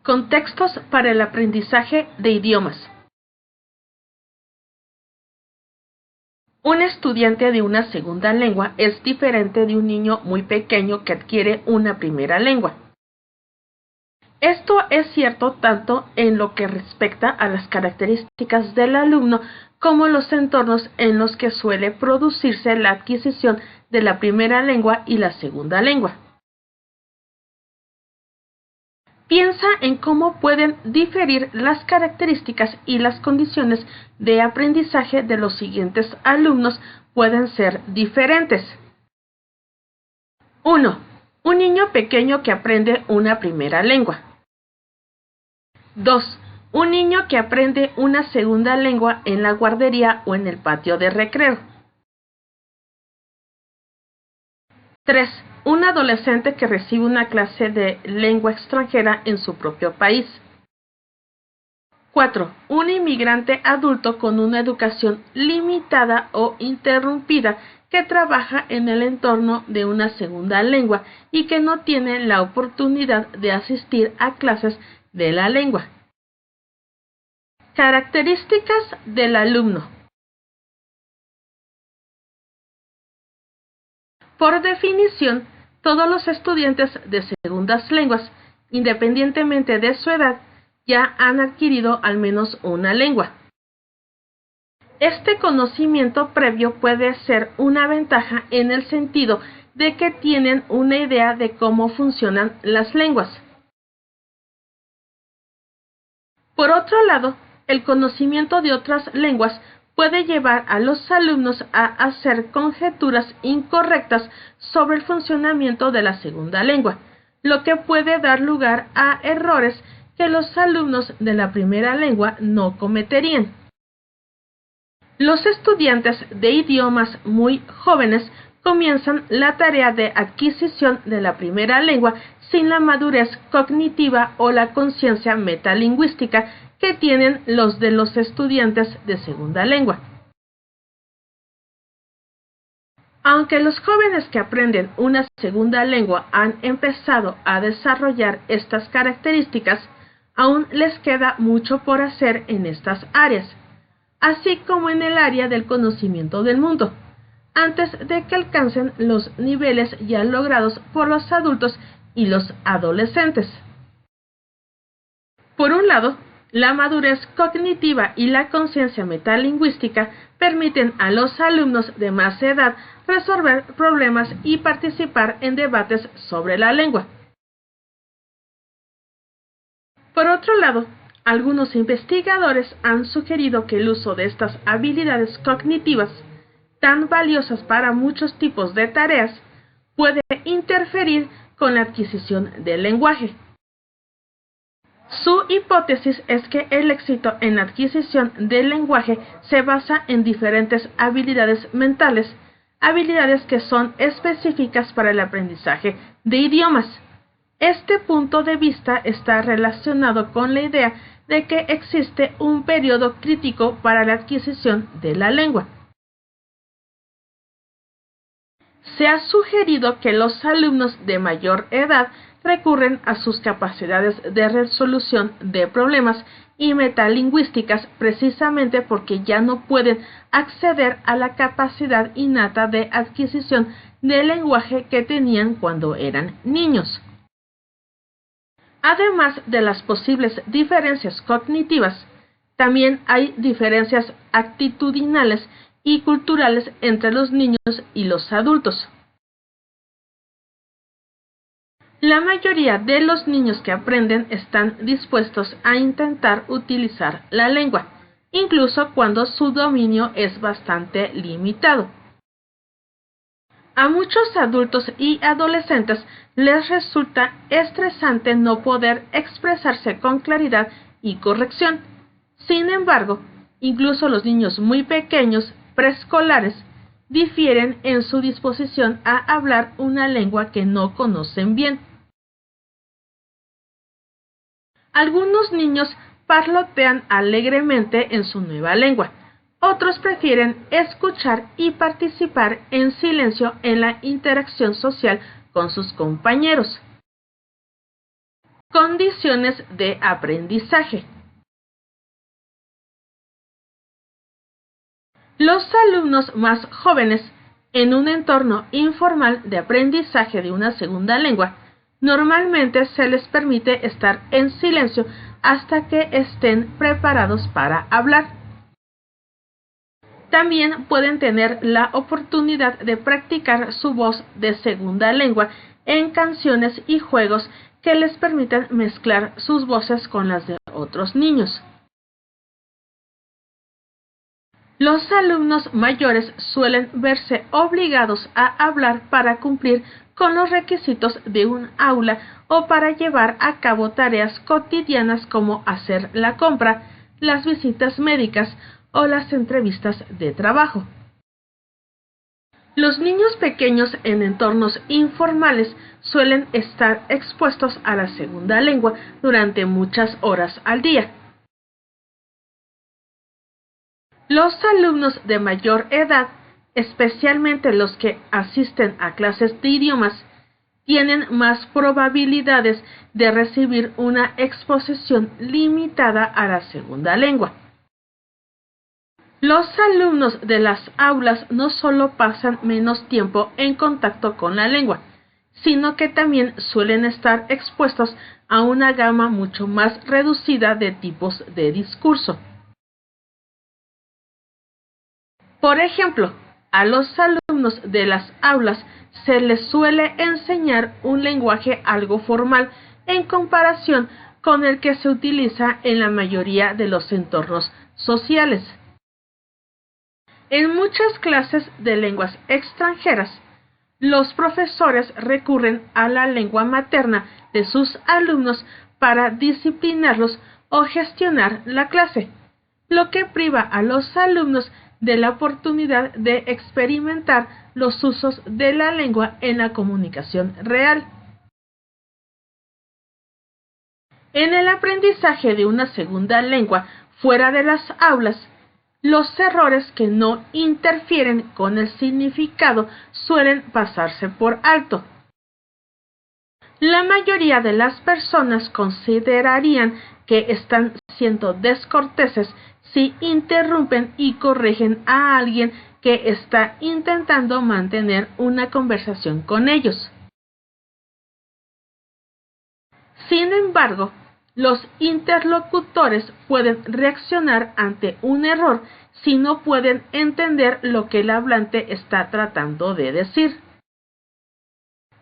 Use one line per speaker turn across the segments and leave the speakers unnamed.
Contextos para el aprendizaje de idiomas. Un estudiante de una segunda lengua es diferente de un niño muy pequeño que adquiere una primera lengua. Esto es cierto tanto en lo que respecta a las características del alumno como los entornos en los que suele producirse la adquisición de la primera lengua y la segunda lengua. Piensa en cómo pueden diferir las características y las condiciones de aprendizaje de los siguientes alumnos pueden ser diferentes. 1. Un niño pequeño que aprende una primera lengua. 2. Un niño que aprende una segunda lengua en la guardería o en el patio de recreo. 3. Un adolescente que recibe una clase de lengua extranjera en su propio país. 4. Un inmigrante adulto con una educación limitada o interrumpida que trabaja en el entorno de una segunda lengua y que no tiene la oportunidad de asistir a clases de la lengua. Características del alumno. Por definición, todos los estudiantes de segundas lenguas, independientemente de su edad, ya han adquirido al menos una lengua. Este conocimiento previo puede ser una ventaja en el sentido de que tienen una idea de cómo funcionan las lenguas. Por otro lado, el conocimiento de otras lenguas puede llevar a los alumnos a hacer conjeturas incorrectas sobre el funcionamiento de la segunda lengua, lo que puede dar lugar a errores que los alumnos de la primera lengua no cometerían. Los estudiantes de idiomas muy jóvenes comienzan la tarea de adquisición de la primera lengua sin la madurez cognitiva o la conciencia metalingüística que tienen los de los estudiantes de segunda lengua. Aunque los jóvenes que aprenden una segunda lengua han empezado a desarrollar estas características, aún les queda mucho por hacer en estas áreas, así como en el área del conocimiento del mundo, antes de que alcancen los niveles ya logrados por los adultos y los adolescentes. Por un lado, la madurez cognitiva y la conciencia metalingüística permiten a los alumnos de más edad resolver problemas y participar en debates sobre la lengua. Por otro lado, algunos investigadores han sugerido que el uso de estas habilidades cognitivas, tan valiosas para muchos tipos de tareas, puede interferir con la adquisición del lenguaje. Su hipótesis es que el éxito en la adquisición del lenguaje se basa en diferentes habilidades mentales, habilidades que son específicas para el aprendizaje de idiomas. Este punto de vista está relacionado con la idea de que existe un periodo crítico para la adquisición de la lengua. Se ha sugerido que los alumnos de mayor edad recurren a sus capacidades de resolución de problemas y metalingüísticas precisamente porque ya no pueden acceder a la capacidad innata de adquisición del lenguaje que tenían cuando eran niños. Además de las posibles diferencias cognitivas, también hay diferencias actitudinales y culturales entre los niños y los adultos. La mayoría de los niños que aprenden están dispuestos a intentar utilizar la lengua, incluso cuando su dominio es bastante limitado. A muchos adultos y adolescentes les resulta estresante no poder expresarse con claridad y corrección. Sin embargo, incluso los niños muy pequeños, preescolares, difieren en su disposición a hablar una lengua que no conocen bien. Algunos niños parlotean alegremente en su nueva lengua. Otros prefieren escuchar y participar en silencio en la interacción social con sus compañeros. Condiciones de aprendizaje. Los alumnos más jóvenes, en un entorno informal de aprendizaje de una segunda lengua, normalmente se les permite estar en silencio hasta que estén preparados para hablar. También pueden tener la oportunidad de practicar su voz de segunda lengua en canciones y juegos que les permitan mezclar sus voces con las de otros niños. Los alumnos mayores suelen verse obligados a hablar para cumplir con los requisitos de un aula o para llevar a cabo tareas cotidianas como hacer la compra, las visitas médicas o las entrevistas de trabajo. Los niños pequeños en entornos informales suelen estar expuestos a la segunda lengua durante muchas horas al día. Los alumnos de mayor edad, especialmente los que asisten a clases de idiomas, tienen más probabilidades de recibir una exposición limitada a la segunda lengua. Los alumnos de las aulas no solo pasan menos tiempo en contacto con la lengua, sino que también suelen estar expuestos a una gama mucho más reducida de tipos de discurso. Por ejemplo, a los alumnos de las aulas se les suele enseñar un lenguaje algo formal en comparación con el que se utiliza en la mayoría de los entornos sociales. En muchas clases de lenguas extranjeras, los profesores recurren a la lengua materna de sus alumnos para disciplinarlos o gestionar la clase, lo que priva a los alumnos de la oportunidad de experimentar los usos de la lengua en la comunicación real. En el aprendizaje de una segunda lengua fuera de las aulas, los errores que no interfieren con el significado suelen pasarse por alto. La mayoría de las personas considerarían que están siendo descorteses si interrumpen y corrigen a alguien que está intentando mantener una conversación con ellos. Sin embargo, los interlocutores pueden reaccionar ante un error si no pueden entender lo que el hablante está tratando de decir.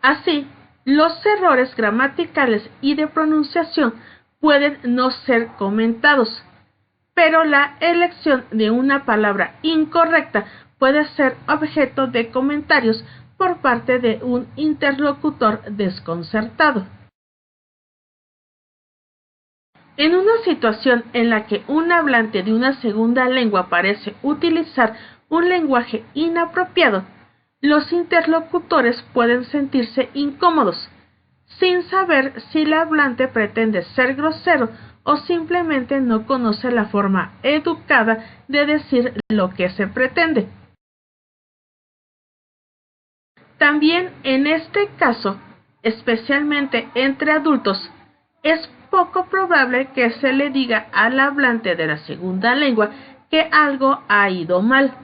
Así, los errores gramaticales y de pronunciación pueden no ser comentados, pero la elección de una palabra incorrecta puede ser objeto de comentarios por parte de un interlocutor desconcertado. En una situación en la que un hablante de una segunda lengua parece utilizar un lenguaje inapropiado, los interlocutores pueden sentirse incómodos, sin saber si el hablante pretende ser grosero o simplemente no conoce la forma educada de decir lo que se pretende. También en este caso, especialmente entre adultos, es poco probable que se le diga al hablante de la segunda lengua que algo ha ido mal.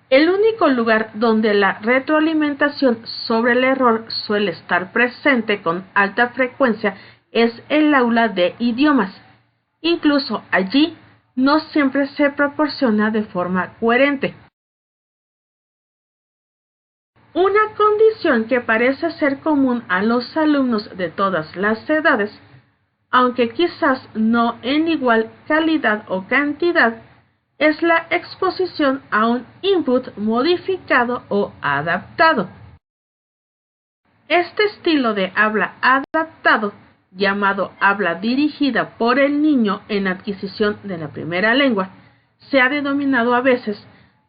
El único lugar donde la retroalimentación sobre el error suele estar presente con alta frecuencia es el aula de idiomas. Incluso allí no siempre se proporciona de forma coherente. Una condición que parece ser común a los alumnos de todas las edades, aunque quizás no en igual calidad o cantidad, es la exposición a un input modificado o adaptado. Este estilo de habla adaptado, llamado habla dirigida por el niño en adquisición de la primera lengua, se ha denominado a veces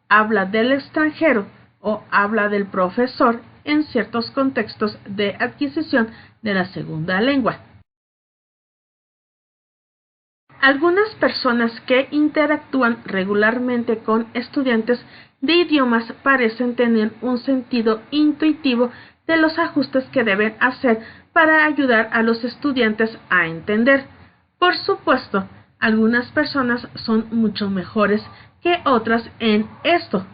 habla del extranjero o habla del profesor en ciertos contextos de adquisición de la segunda lengua. Algunas personas que interactúan regularmente con estudiantes de idiomas parecen tener un sentido intuitivo de los ajustes que deben hacer para ayudar a los estudiantes a entender. Por supuesto, algunas personas son mucho mejores que otras en esto.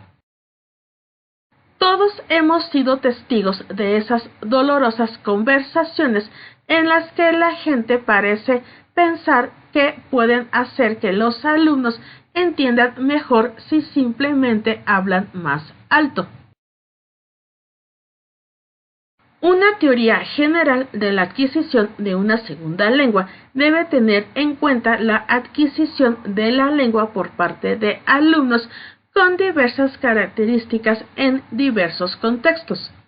Todos hemos sido testigos de esas dolorosas conversaciones en las que la gente parece pensar que pueden hacer que los alumnos entiendan mejor si simplemente hablan más alto. Una teoría general de la adquisición de una segunda lengua debe tener en cuenta la adquisición de la lengua por parte de alumnos con diversas características en diversos contextos.